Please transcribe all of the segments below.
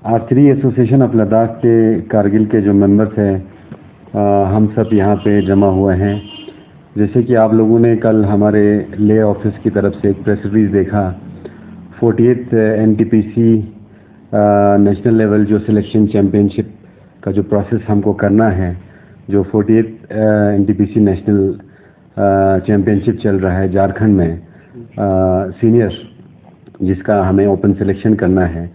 Archery association of Ladakh के कारगिल के जो मेंबर्स हैं, हम सब यहाँ पे जमा हुए हैं। जैसे कि आप लोगों ने कल हमारे ले ऑफिस की तरफ से एक प्रेस रिलीज देखा, 48th NTPC नेशनल लेवल जो सिलेक्शन चैम्पियनशिप का जो प्रोसेस हमको करना है, जो 48th NTPC नेशनल चैम्पियनशिप चल रहा है झारखंड में सीनियर, जिसका हमें ओपन सिलेक्शन करना है,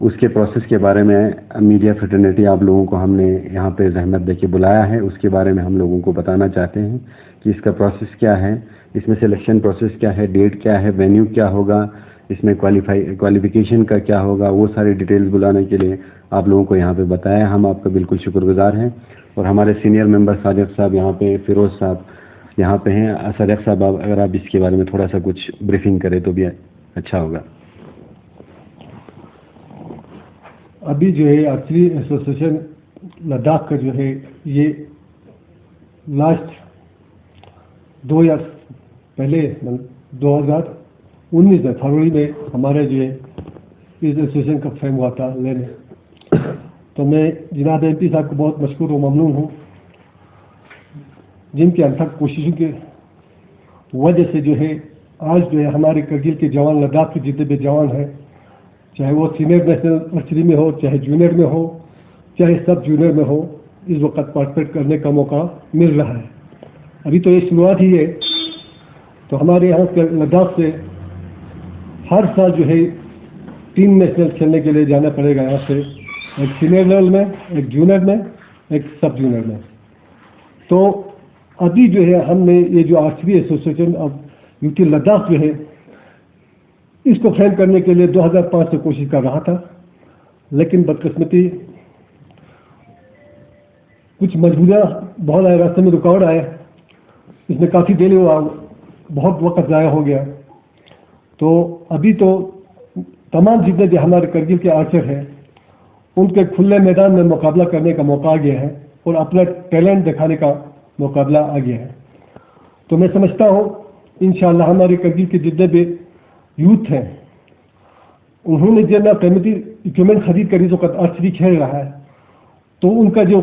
उसके प्रोसेस के बारे में मीडिया फ्रेटर्निटी आप लोगों को हमने यहाँ पे जहमत देके बुलाया है। उसके बारे में हम लोगों को बताना चाहते हैं कि इसका प्रोसेस क्या है, इसमें सिलेक्शन प्रोसेस क्या है, डेट क्या है, वेन्यू क्या होगा, इसमें क्वालिफिकेशन का क्या होगा, वो सारी डिटेल्स बुलाने के लिए आप लोगों को यहाँ पे बताया। हम आपका बिल्कुल शुक्रगुजार हैं। और हमारे सीनियर मेंबर सादिक साहब यहाँ पे, फिरोज साहब यहाँ पे हैं। सादिक साहब, अगर आप इसके बारे में थोड़ा सा कुछ ब्रीफिंग करें तो भी अच्छा होगा। अभी जो है आर्चरी एसोसिएशन लद्दाख का जो है ये लास्ट 2 या पहले 2019 में फरवरी में हमारे जो है इस एसोसिएशन का फैम हुआ था लेने। तो मैं जनाब MP साहब को बहुत मशकूर और ममनून हूँ, जिनकी अथक कोशिशों के वजह से जो है आज जो है हमारे करगिल के जवान, लद्दाख के जितने भी जवान हैं, चाहे वो सीनियर नेशनल आर्चरी में हो, चाहे जूनियर में हो, चाहे सब जूनियर में हो, इस वक्त पार्टिसिपेट करने का मौका मिल रहा है। अभी तो ये शुरुआत ही है। तो हमारे यहाँ लद्दाख से हर साल जो है 3 नेशनल खेलने के लिए जाना पड़ेगा यहाँ से, एक सीनियर लेवल में, एक जूनियर में, एक सब जूनियर में। तो अभी जो है हमने ये जो archery association of UT Ladakh जो है इसको फ्रेम करने के लिए 2005 से कोशिश कर रहा था, लेकिन बदकिस्मती कुछ मजबूरियां बहुत आए, रास्ते में रुकावट आए, इसमें काफ़ी देरी हुआ, बहुत वक्त ज़ाया हो गया। तो अभी तो तमाम जितने भी हमारे करगिल के आर्चर हैं उनके खुले मैदान में मुकाबला करने का मौका आ गया है और अपना टैलेंट दिखाने का मुकाबला आ गया है। तो मैं समझता हूँ इंशाअल्लाह हमारे करगिल के जितने भी यूथ हैं उन्होंने जब ना कीमती इक्विपमेंट खरीद कर इस वक्त आर्चरी खेल रहा है, तो उनका जो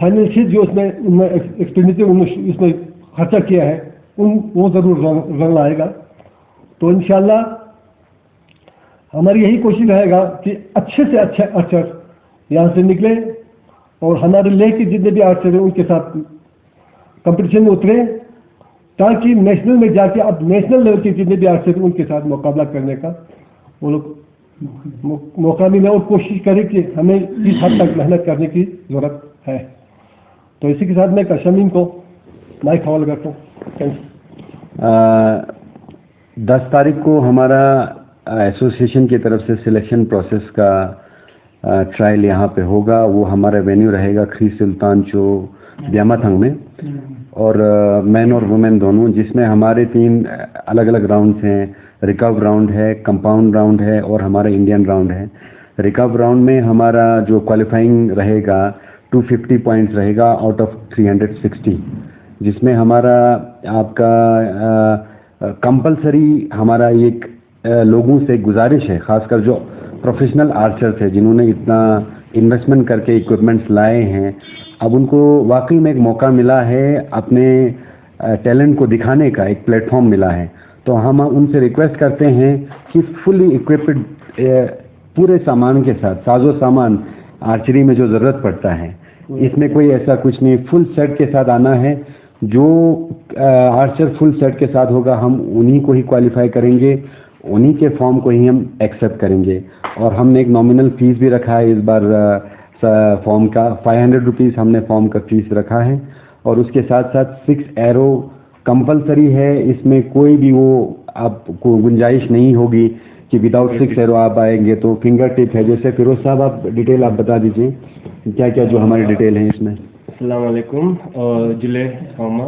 फाइनेंशियल जो उसमें एक्सपेंडिचर इसमें खर्चा किया है वो जरूर रंग लाएगा। तो इंशाअल्लाह हमारी यही कोशिश रहेगा कि अच्छे से अच्छे आर्चर यहाँ से निकले और हमारे लेह के जितने भी आर्चर हैं उनके साथ कंपटीशन में उतरे, ताकि नेशनल में जाके अब नेशनल लेवल के जितने भी आर्चर हैं उनके साथ मुकाबला करने का वो लोग मौका मिले और कोशिश करें कि हमें इस हद तक मेहनत करने की जरूरत है। तो इसी के साथ मैं शमीम को माइक हवाले करता हूँ। Thank you. 10 तारीख को हमारा एसोसिएशन की तरफ से सिलेक्शन प्रोसेस का ट्रायल यहाँ पे होगा। वो हमारा वेन्यू रहेगा खरी सुल्तान चो ब्यामाथंग में, और मैन और वुमेन दोनों, जिसमें हमारे 3 अलग अलग राउंड्स हैं। रिकर्व राउंड है, कंपाउंड राउंड है और हमारा इंडियन राउंड है। रिकर्व राउंड में हमारा जो क्वालिफाइंग रहेगा 250 पॉइंट्स रहेगा आउट ऑफ 360, जिसमें हमारा आपका कंपलसरी हमारा एक लोगों से गुजारिश है, खासकर जो प्रोफेशनल आर्चर्स है जिन्होंने इतना इन्वेस्टमेंट करके इक्विपमेंट्स लाए हैं, अब उनको वाकई में एक मौका मिला है, अपने टैलेंट को दिखाने का एक प्लेटफॉर्म मिला है। तो हम उनसे रिक्वेस्ट करते हैं कि फुली इक्विप्ड पूरे सामान के साथ, साजो सामान आर्चरी में जो ज़रूरत पड़ता है, इसमें कोई ऐसा कुछ नहीं, फुल सेट के साथ आना है। जो आर्चर फुल सेट के साथ होगा हम उन्हीं को ही क्वालिफाई करेंगे, उन्हीं के फॉर्म को ही हम एक्सेप्ट करेंगे। और हमने एक नॉमिनल फीस भी रखा है इस बार फॉर्म का, 500 रुपीज़ हमने फॉर्म का फीस रखा है। और उसके साथ साथ 6 एरो कंपलसरी है, इसमें कोई भी वो आपको गुंजाइश नहीं होगी कि विदाउट 6 एरो आप आएंगे। तो फिंगर टिप है। जैसे फिरोज साहब आप डिटेल आप बता दीजिए क्या क्या जो हमारी डिटेल है इसमें। अस्सलाम वालेकुम जिले खामा,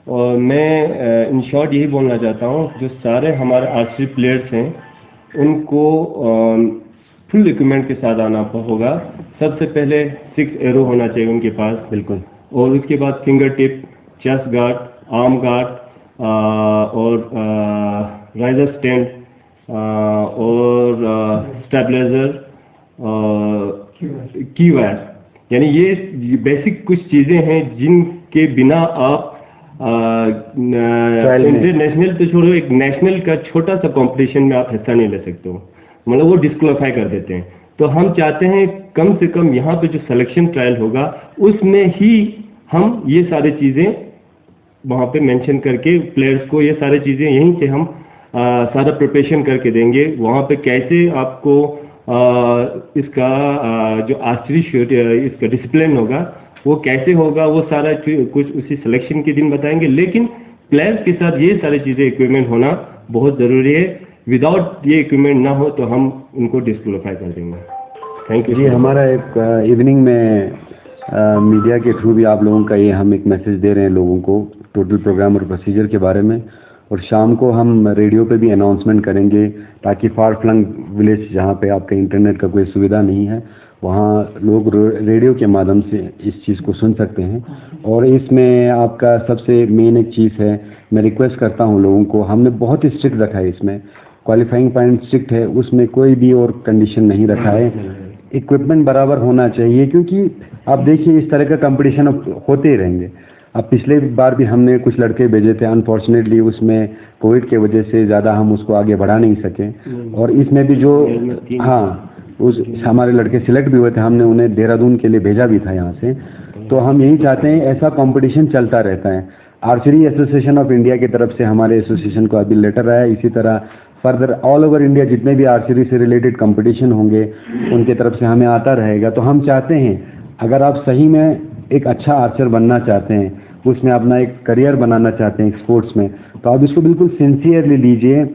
और मैं इन शॉर्ट यही बोलना चाहता हूँ, जो सारे हमारे आर्चरी प्लेयर्स हैं उनको फुल इक्विपमेंट के साथ आना होगा। सबसे पहले 6 एरो होना चाहिए उनके पास, बिल्कुल, और उसके बाद finger tip, chest guard, arm guard और राइजर स्टैंड और स्टेबलाइजर कीवर्ड, यानी ये बेसिक कुछ चीजें हैं जिनके बिना आप इंटरनेशनल तो छोड़ो, एक नेशनल का छोटा सा कंपटीशन में आप हिस्सा नहीं ले सकते हो, मतलब वो डिस्क्वालीफाई कर देते हैं। तो हम चाहते हैं कम से कम यहाँ पे जो सिलेक्शन ट्रायल होगा उसमें ही हम ये सारी चीजें वहां पे मेंशन करके प्लेयर्स को ये सारी चीजें यहीं से हम सारा प्रिपरेशन करके देंगे। वहां पे कैसे आपको इसका जो आर्चरी इसका डिसिप्लिन होगा वो कैसे होगा, वो सारा कुछ उसी सिलेक्शन के दिन बताएंगे। लेकिन प्लेयर्स के साथ ये सारी चीजें इक्विपमेंट होना बहुत जरूरी है। विदाउट ये इक्विपमेंट ना हो तो हम उनको डिस्क्वालीफाई कर देंगे। थैंक यू जी। हमारा एक इवनिंग में मीडिया के थ्रू भी आप लोगों का ये हम एक मैसेज दे रहे हैं लोगों को टोटल प्रोग्राम और प्रोसीजर के बारे में, और शाम को हम रेडियो पे भी अनाउंसमेंट करेंगे ताकि फार फ्लंग विलेज जहाँ पे आपका इंटरनेट का कोई सुविधा नहीं है वहाँ लोग रेडियो के माध्यम से इस चीज़ को सुन सकते हैं। और इसमें आपका सबसे मेन एक चीज़ है, मैं रिक्वेस्ट करता हूँ लोगों को, हमने बहुत ही स्ट्रिक्ट रखा है, इसमें क्वालिफाइंग पॉइंट स्ट्रिक्ट है, उसमें कोई भी और कंडीशन नहीं रखा है। इक्विपमेंट बराबर होना चाहिए, क्योंकि आप देखिए इस तरह का कंपटीशन अब होते ही रहेंगे। अब पिछले बार भी हमने कुछ लड़के भेजे थे, अनफॉर्चुनेटली उसमें कोविड के वजह से ज़्यादा हम उसको आगे बढ़ा नहीं सके, और इसमें भी जो उस हमारे लड़के सिलेक्ट भी हुए थे, हमने उन्हें देहरादून के लिए भेजा भी था यहाँ से। तो हम यही चाहते हैं ऐसा कंपटीशन चलता रहता है। आर्चरी एसोसिएशन ऑफ इंडिया की तरफ से हमारे एसोसिएशन को अभी लेटर आया, इसी तरह फर्दर ऑल ओवर इंडिया जितने भी आर्चरी से रिलेटेड कंपटीशन होंगे उनके तरफ से हमें आता रहेगा। तो हम चाहते हैं अगर आप सही में एक अच्छा आर्चर बनना चाहते हैं, उसमें अपना एक करियर बनाना चाहते हैं स्पोर्ट्स में, तो आप इसको बिल्कुल सिंसियरली लीजिए।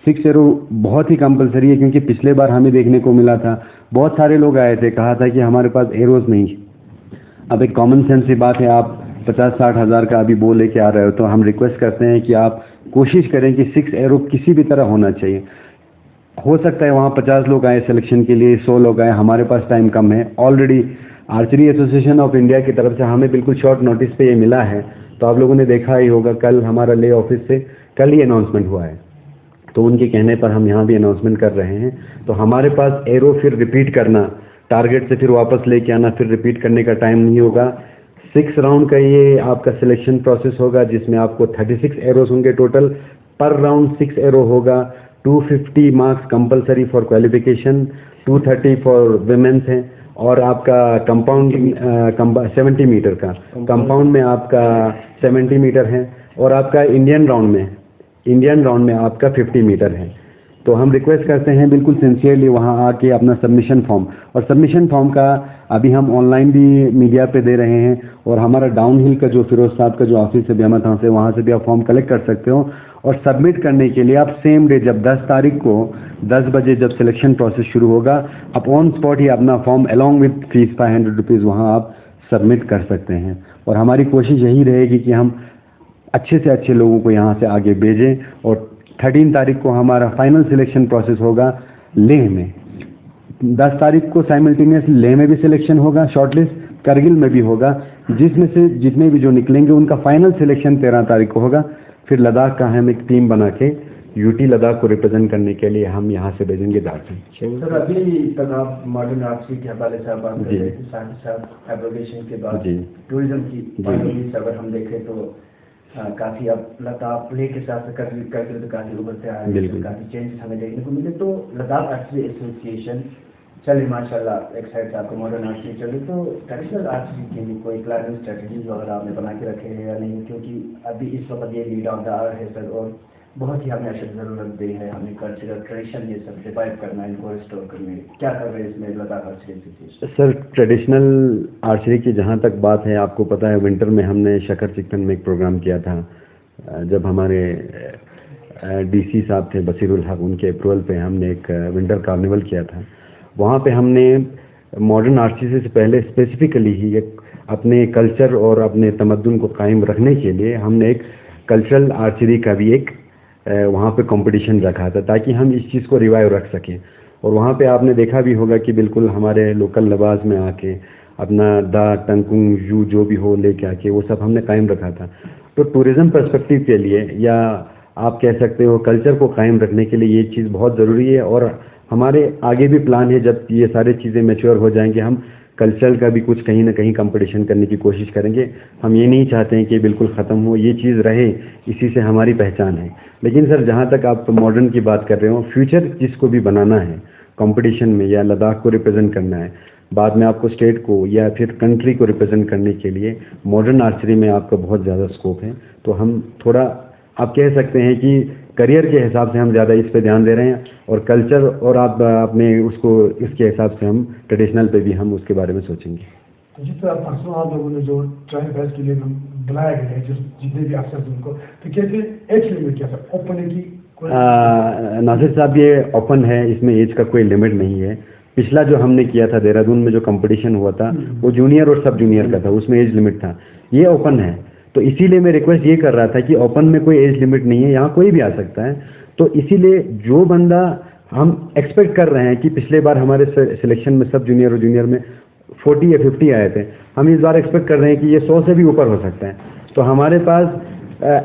6 एरो बहुत ही कंपलसरी है, क्योंकि पिछले बार हमें देखने को मिला था बहुत सारे लोग आए थे, कहा था कि हमारे पास एरोज नहीं। अब एक कॉमन सेंस की बात है, आप 50-60 हज़ार का अभी वो लेके आ रहे हो, तो हम रिक्वेस्ट करते हैं कि आप कोशिश करें कि 6 एरो किसी भी तरह होना चाहिए। हो सकता है वहाँ 50 लोग आए सिलेक्शन के लिए, 100 लोग आए, हमारे पास टाइम कम है। Already archery association of India की तरफ से हमें बिल्कुल शॉर्ट नोटिस पे ये मिला है, तो आप लोगों ने देखा ही होगा, कल हमारा ले ऑफिस से कल ही अनाउंसमेंट हुआ है, तो उनके कहने पर हम यहाँ भी अनाउंसमेंट कर रहे हैं। तो हमारे पास एरो फिर रिपीट करना, टारगेट से फिर वापस लेके आना, फिर रिपीट करने का टाइम नहीं होगा। 6 राउंड का ये आपका सिलेक्शन प्रोसेस होगा, जिसमें आपको 36 एरोस होंगे टोटल, पर राउंड 6 एरो होगा। 250 marks compulsory for qualification, 230 for women's हैं, और आपका कंपाउंड 70 मीटर का, कंपाउंड में आपका 70 मीटर है, और आपका इंडियन राउंड में आपका 50 मीटर है। तो हम रिक्वेस्ट करते हैं बिल्कुल सिंसियरली वहाँ आके अपना सबमिशन फॉर्म, और सबमिशन फॉर्म का अभी हम ऑनलाइन भी मीडिया पे दे रहे हैं, और हमारा डाउन हिल का जो फिरोज साहब का जो ऑफिस है ब्यामा थान से, वहाँ से भी आप फॉर्म कलेक्ट कर सकते हो। और सबमिट करने के लिए आप सेम डे, जब 10 तारीख को 10 बजे जब सिलेक्शन प्रोसेस शुरू होगा, आप ऑन स्पॉट ही अपना form along with fees 500 rupees वहाँ आप सबमिट कर सकते हैं। और हमारी कोशिश यही रहेगी कि हम अच्छे से अच्छे लोगों को यहाँ से आगे भेजें। और 13 तारीख को हमारा फाइनल सिलेक्शन प्रोसेस होगा लेह में। 10 तारीख को साइमल्टेनियसली लेह में भी सिलेक्शन होगा, शॉर्टलिस्ट करगिल में भी होगा, जिसमें से जितने भी जो निकलेंगे उनका फाइनल सिलेक्शन 13 तारीख को होगा। फिर लद्दाख का हम एक टीम बना के यूटी लद्दाख को रिप्रेजेंट करने के लिए हम यहाँ से भेजेंगे झारखंड। सर, अभी तक आप मॉडर्न आर्चरी के हवाले से बात कर रहे थे, साथ ही साथ एब्रोगेशन के बाद टूरिज्म की अगर हम देखें तो काफी अब लद्दाख लेह के साथ करगिल तो काफी उभरते आए, काफी चेंजेस हमें देखने को मिले। तो लद्दाख आर्चरी एसोसिएशन चलिए माशाल्लाह, एक साइड से आपको मॉडर्न आर्चरी चले, तो ट्रेडिशनल आर्चरी के लिए कोई प्लानिंग स्ट्रेटजीज वगैरह आपने बना के रखे हैं या नहीं? क्योंकि अभी इस वक्त ये लीड ऑफ द आवर है सर, और बहुत ही हमें अशद जरूरत दी है, हमें कल्चरल ट्रेडिशन ये सब रिवाइव करना, इनको रिस्टोर करने, क्या कर रहे हैं इसमें Ladakh archery association? Sir, traditional archery की जहाँ तक बात है, आपको पता है विंटर में हमने शकर चिकन में एक प्रोग्राम किया था, जब हमारे डीसी साहब थे बसीरुल हक, उनके अप्रूवल पे हमने एक विंटर कार्निवल किया था। वहाँ पे हमने मॉडर्न आर्चरी से पहले स्पेसिफिकली ही एक अपने कल्चर और अपने तमद्दुन को कायम रखने के लिए हमने एक कल्चरल आर्चरी का भी एक वहाँ पे कंपटीशन रखा था, ताकि हम इस चीज़ को रिवाइव रख सकें। और वहाँ पे आपने देखा भी होगा कि बिल्कुल हमारे लोकल लिबास में आके अपना दा टंकुंग जू जो भी हो लेके आके वो सब हमने कायम रखा था। तो टूरिज्म पर्सपेक्टिव के लिए, या आप कह सकते हो कल्चर को कायम रखने के लिए, ये चीज़ बहुत ज़रूरी है। और हमारे आगे भी प्लान है, जब ये सारी चीज़ें मैच्योर हो जाएंगे हम कल्चर का भी कुछ कहीं ना कहीं कंपटीशन करने की कोशिश करेंगे। हम ये नहीं चाहते हैं कि बिल्कुल ख़त्म हो, ये चीज़ रहे, इसी से हमारी पहचान है। लेकिन सर जहाँ तक आप मॉडर्न की बात कर रहे हो, फ्यूचर जिसको भी बनाना है कंपटीशन में या लद्दाख को रिप्रेजेंट करना है, बाद में आपको स्टेट को या फिर कंट्री को रिप्रेजेंट करने के लिए मॉडर्न आर्चरी में आपका बहुत ज़्यादा स्कोप है। तो हम थोड़ा आप कह सकते हैं कि करियर के हिसाब से हम ज़्यादा इस पे ध्यान दे रहे हैं, और कल्चर और आप अपने उसको इसके हिसाब से हम ट्रेडिशनल पे भी हम उसके बारे में सोचेंगे। तो जिस तरह परसों आप लोगों ने जो ट्रायल बैच के लिए बुलाया गया है, जितने भी अफसर उनको, तो कैसे एज लिमिट क्या सर ओपन है कि नासिर साहब ये ओपन है, इसमें एज का कोई लिमिट नहीं है। पिछला जो हमने किया था देहरादून में जो कंपटीशन हुआ था वो जूनियर और सब जूनियर का था, उसमें एज लिमिट था। ये ओपन है, तो इसीलिए मैं रिक्वेस्ट ये कर रहा था कि ओपन में कोई एज लिमिट नहीं है, यहाँ कोई भी आ सकता है। तो इसीलिए जो बंदा हम एक्सपेक्ट कर रहे हैं कि पिछले बार हमारे सिलेक्शन में सब जूनियर और जूनियर में 40 या 50 आए थे, हम इस बार एक्सपेक्ट कर रहे हैं कि ये 100 से भी ऊपर हो सकता है। तो हमारे पास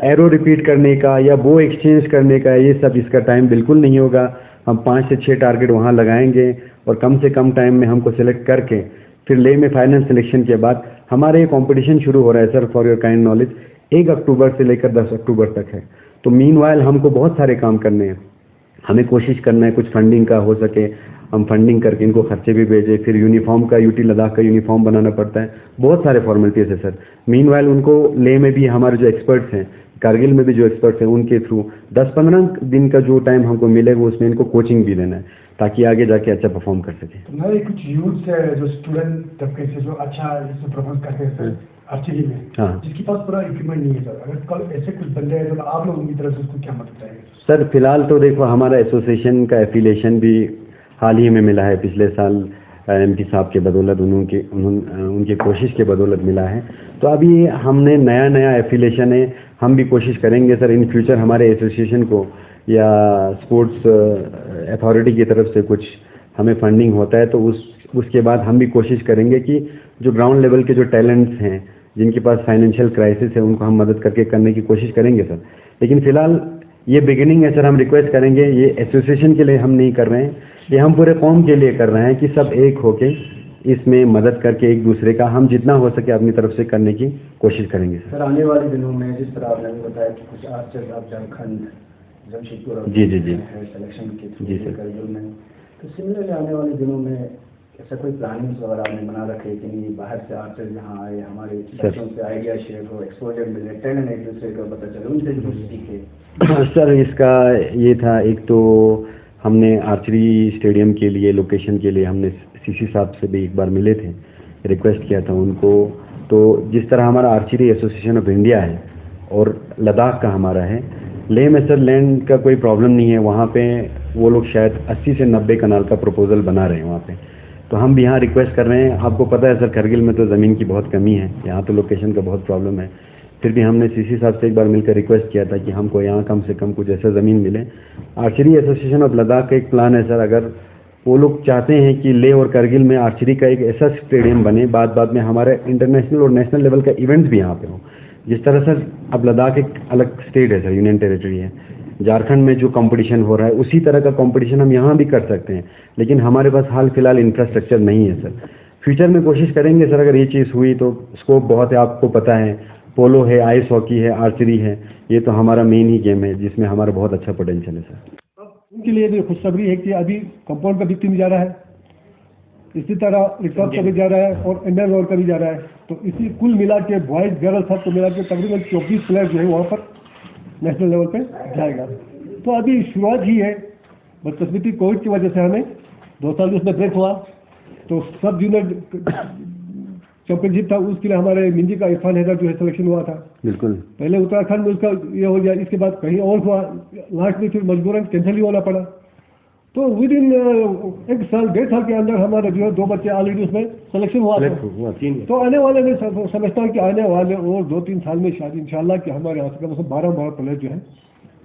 एरो रिपीट करने का या वो एक्सचेंज करने का ये सब इसका टाइम बिल्कुल नहीं होगा। हम 5 से 6 टारगेट वहाँ लगाएंगे और कम से कम टाइम में हमको सिलेक्ट करके फिर ले में फाइनल सिलेक्शन के बाद हमारे ये कॉम्पिटिशन शुरू हो रहा है sir, for your kind knowledge, 1 अक्टूबर से लेकर 10 अक्टूबर तक है। तो मीनवाइल हमको बहुत सारे काम करने हैं, हमें कोशिश करना है कुछ फंडिंग का हो सके, हम फंडिंग करके इनको खर्चे भी भेजें, फिर यूनिफॉर्म का यूटी लद्दाख का यूनिफॉर्म बनाना पड़ता है, बहुत सारे फॉर्मेलिटीज है सर। मीनवाइल उनको ले में भी हमारे जो एक्सपर्ट्स हैं, कारगिल में भी जो एक्सपर्ट्स हैं, उनके थ्रू 10-15 दिन का जो टाइम हमको मिलेगा उसमें इनको कोचिंग भी देना है ताकि आगे जाके अच्छा परफॉर्म कर सके। तो मैं कुछ यूथ से जो स्टूडेंट तबके से जो अच्छा इसमें परफॉर्म करते हैं सर आर्चरी में, हाँ। जिसके पास पूरा इक्विपमेंट नहीं है सर, अगर कल ऐसे कुछ बंदे हैं तो आप लोग उनकी तरफ से उसको क्या मदद करेंगे? सर फिलहाल तो देखो हमारा एसोसिएशन का एफिलिएशन भी हाल ही में मिला है, पिछले साल एमपी साहब के बदौलत, उनकी कोशिश के बदौलत मिला है। तो अभी हमने नया एफिलिएशन है, हम भी कोशिश करेंगे सर इन फ्यूचर हमारे एसोसिएशन को या स्पोर्ट्स अथॉरिटी की तरफ से कुछ हमें फंडिंग होता है तो उसके बाद हम भी कोशिश करेंगे कि जो ग्राउंड लेवल के जो टैलेंट्स हैं, जिनके पास फाइनेंशियल क्राइसिस है, उनको हम मदद करने की कोशिश करेंगे सर। लेकिन फिलहाल ये बिगिनिंग है सर, हम रिक्वेस्ट करेंगे, ये एसोसिएशन के लिए हम नहीं कर रहे हैं, ये हम पूरे कौम के लिए कर रहे हैं कि सब एक होके इसमें मदद करके एक दूसरे का हम जितना हो सके अपनी तरफ से करने की कोशिश करेंगे सर। आने वाले दिनों में जिस तरह आपने बताया कि कुछ आर्चर आप झारखंड जमशेदपुर जी सिलेक्शन के थ्रू करगिल में, तो सिमिलरली आने वाले दिनों में ऐसा कोई प्लानिंग अगर आपने बना रखे कि नहीं बाहर से आर्चर यहाँ आए, हमारे बच्चों से आइडिया शेयर हो, एक्सपोजर मिले, टैलेंट एक दूसरे का पता चले, उनसे भी कुछ सीखे? सर इसका ये था, एक तो हमने आर्चरी स्टेडियम के लिए लोकेशन के लिए हमने सीसी साहब से भी एक बार मिले थे, रिक्वेस्ट किया था उनको। तो जिस तरह हमारा आर्चरी एसोसिएशन ऑफ इंडिया है और लद्दाख का हमारा है, लेह में सर लैंड का कोई प्रॉब्लम नहीं है, वहाँ पे वो लोग शायद 80 से 90 कनाल का प्रपोजल बना रहे हैं वहाँ पे। तो हम भी यहाँ रिक्वेस्ट कर रहे हैं, आपको पता है सर करगिल में तो ज़मीन की बहुत कमी है, यहाँ तो लोकेशन का बहुत प्रॉब्लम है। फिर भी हमने सीसी साहब से एक बार मिलकर रिक्वेस्ट किया था कि हमको यहाँ कम से कम कुछ ऐसा ज़मीन मिले। आर्चरी एसोसिएशन ऑफ लद्दाख का एक प्लान है सर, अगर वो लोग चाहते हैं कि लेह और करगिल में आर्चरी का एक ऐसा स्टेडियम बने, बाद में हमारे इंटरनेशनल और नेशनल लेवल का इवेंट्स भी यहाँ पे हो। जिस तरह सर अब लद्दाख एक अलग स्टेट है सर, यूनियन टेरिटरी है, झारखंड में जो कंपटीशन हो रहा है उसी तरह का कंपटीशन हम यहाँ भी कर सकते हैं, लेकिन हमारे पास हाल फिलहाल इंफ्रास्ट्रक्चर नहीं है सर। फ्यूचर में कोशिश करेंगे सर, अगर ये चीज़ हुई तो स्कोप बहुत है, आपको पता है पोलो है, आइस हॉकी है, आर्चरी है, ये तो हमारा मेन ही गेम है जिसमें हमारा बहुत अच्छा पोटेंशियल है सर। उनके लिए भी खुशखबरी है कि अभी कंपाउंड का भी टीम जा रहा है, इसी तरह रिकॉर्ड का भी जा रहा है और इंडियन रोड का भी जा रहा है। तो इसी कुल मिला के बॉयज गर्ल्स सब को मिला के तकरीबन 24 प्लेयर जो है वहाँ पर नेशनल लेवल पे जाएगा। तो अभी शुरुआत ही है, बदकिस्मती कोविड की वजह से हमें 2 साल उसमें ब्रेक हुआ, तो सब जूनियर चैंपियनशिप था उसके लिए हमारे मिंजी का इरफान हैदर जो है सिलेक्शन हुआ था। बिल्कुल, पहले उत्तराखंड में उसका ये हो गया, इसके बाद कहीं और हुआ, लास्ट में फिर मजबूरन कैंसिल ही होना पड़ा। तो विद इन 1 साल 1.5 साल के अंदर हमारे जो है 2 बच्चे ऑलरेडी उसमें सिलेक्शन हुआ था। तो आने वाले में समझता हूँ कि आने वाले और 2-3 साल में शायद इंशाल्लाह कि हमारे यहाँ से कम से कम 12 प्लेयर जो है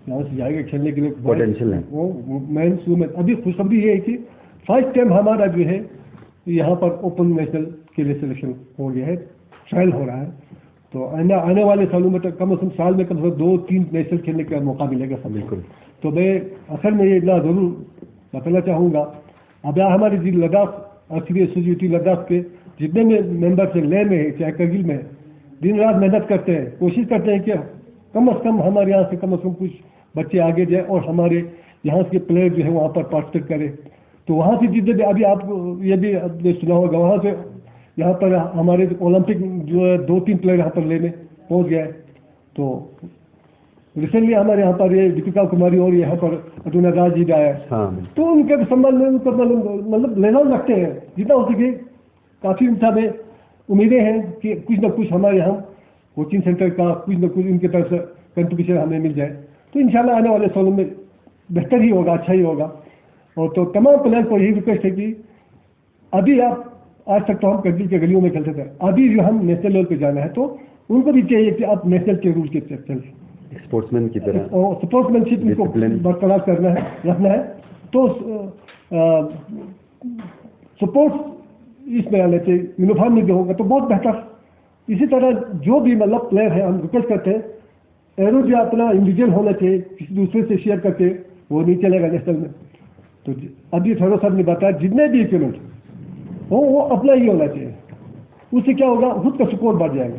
यहाँ से जाएगा खेलने के लिए, पोटेंशियल है वो मेंस वुमेन। अभी खुशखबरी ये है कि फर्स्ट टाइम हमारा जो है यहाँ पर ओपन नेशनल के लिए सिलेक्शन हो गया है, ट्रायल हो रहा है। तो आने वाले सालों में कम से कम साल में कम से कम 2-3 नेशनल खेलने का मौका मिलेगा सब। बिल्कुल। तो मैं असल में ये इतना जरूर बताना चाहूँगा। अब यहाँ हमारे जी लद्दाख आर्चरी एसोसिएशन लद्दाख के जितने भी मेंबर्स हैं, लेह में है चाहे करगिल में है, दिन रात मेहनत करते हैं, कोशिश करते हैं कि कम से कम हमारे यहाँ से कम कुछ बच्चे आगे जाए और हमारे यहाँ के प्लेयर जो है वहाँ पर पार्टिसिपेट करें। तो वहाँ से जितने भी अभी आप ये भी आपने सुना होगा, वहाँ से यहाँ पर हमारे ओलंपिक जो है 2-3 प्लेयर यहाँ पर लेने पहुँच गए। तो रिसेंटली हमारे यहाँ पर ये दीपिका कुमारी और यहाँ पर अतुना राज जी आया, तो उनके संबंध में उनको मतलब लेना रखते हैं जितना हो सके। काफ़ी उनसा में उम्मीदें हैं कि कुछ ना कुछ हमारे यहाँ कोचिंग सेंटर का कुछ ना कुछ उनके तरफ से कंट्रीब्यूशन हमें मिल जाए, तो इंशाल्लाह आने वाले सालों में बेहतर ही होगा, अच्छा ही होगा। और तो तमाम प्लेयर को यही रिक्वेस्ट है कि अभी आप आज तक तो हम करगिल के गलियों में खेलते थे, अभी जो हम नेशनल लेवल पे जाना है तो उनको भी चाहिए कि आप नेशनल के रूल के चलें, स्पोर्ट्समैन की तरह और स्पोर्ट्समैनशिप इनको बरकरार करना है, रखना है। तो स्पोर्ट्स इसमें आने चाहिए, यूनिफॉर्म में जो होगा तो बहुत बेहतर। इसी तरह जो भी मतलब प्लेयर है हम रिक्वेस्ट करते हैं एरो जो अपना इंडिविजुअल होना चाहिए, किसी दूसरे से शेयर करके वो नहीं चलेगा नेशनल में। तो अभी थोड़ा साहब ने बताया जितने भी इक्विपमेंट वो अपना ही होना चाहिए, उससे क्या होगा खुद का स्कोर बढ़ जाएगा,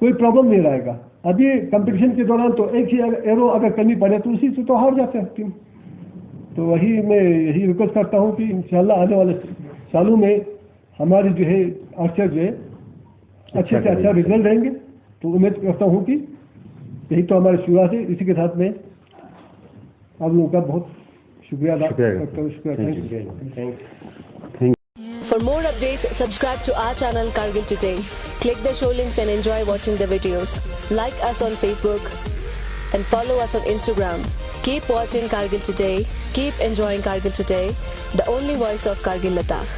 कोई प्रॉब्लम नहीं रहेगा। अभी कंपटीशन के दौरान तो एक ही एरो अगर करनी पड़े तो उसी से तो हार जाते हैं टीम। तो वही मैं यही रिक्वेस्ट करता हूँ कि इंशाल्लाह आने वाले सालों में हमारे जो है आर्चर जो है अच्छे से अच्छा रिजल्ट रहेंगे। तो उम्मीद करता हूँ कि यही तो हमारी शुरुआत है। इसी के साथ में आप लोगों का बहुत शुक्रिया अदा करता हूँ। Thank you. For more updates, subscribe to our channel Kargil Today. Click the show links and enjoy watching the videos. Like us on Facebook and follow us on Instagram. Keep watching Kargil Today. Keep enjoying Kargil Today, the only voice of Kargil Ladakh.